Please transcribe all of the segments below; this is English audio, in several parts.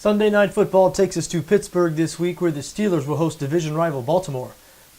Sunday Night Football takes us to Pittsburgh this week, where the Steelers will host division rival Baltimore.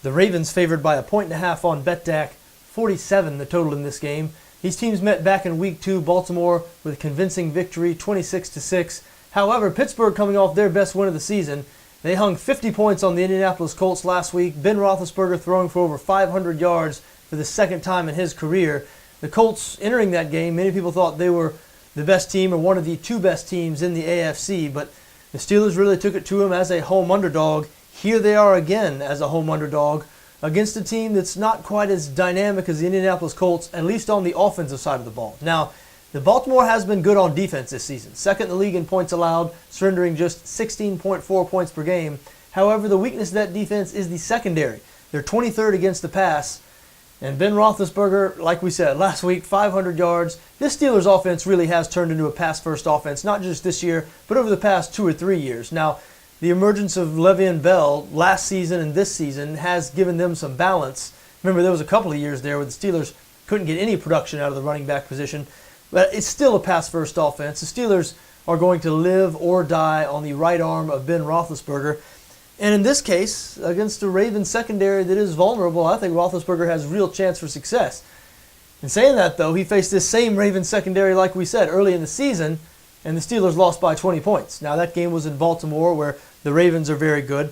The Ravens favored by 1.5 on BETDAQ, 47 the total in this game. These teams met back in Week 2, Baltimore with a convincing victory, 26-6. However, Pittsburgh coming off their best win of the season. They hung 50 points on the Indianapolis Colts last week. Ben Roethlisberger throwing for over 500 yards for the second time in his career. The Colts entering that game, many people thought they were the best team or one of the two best teams in the AFC, but the Steelers really took it to them as a home underdog. Here they are again as a home underdog against a team that's not quite as dynamic as the Indianapolis Colts, at least on the offensive side of the ball. Now, the Baltimore has been good on defense this season, second in the league in points allowed, surrendering just 16.4 points per game. However, the weakness of that defense is the secondary. They're 23rd against the pass. And Ben Roethlisberger, like we said last week, 500 yards. This Steelers offense really has turned into a pass-first offense, not just this year, but over the past 2 or 3 years. Now, the emergence of Le'Veon Bell last season and this season has given them some balance. Remember, there was a couple of years there where the Steelers couldn't get any production out of the running back position. But it's still a pass-first offense. The Steelers are going to live or die on the right arm of Ben Roethlisberger. And in this case, against a Ravens secondary that is vulnerable, I think Roethlisberger has a real chance for success. In saying that, though, he faced this same Ravens secondary, like we said, early in the season, and the Steelers lost by 20 points. Now, that game was in Baltimore, where the Ravens are very good.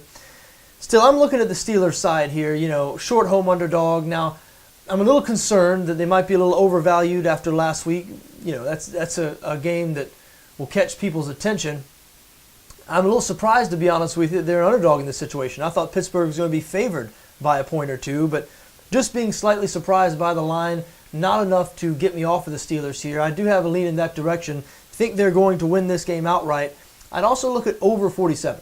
Still, I'm looking at the Steelers side here, short home underdog. Now, I'm a little concerned that they might be a little overvalued after last week. That's a game that will catch people's attention. I'm a little surprised, to be honest with you, they're an underdog in this situation. I thought Pittsburgh was going to be favored by a point or two, but just being slightly surprised by the line, not enough to get me off of the Steelers here. I do have a lean in that direction. Think they're going to win this game outright. I'd also look at over 47.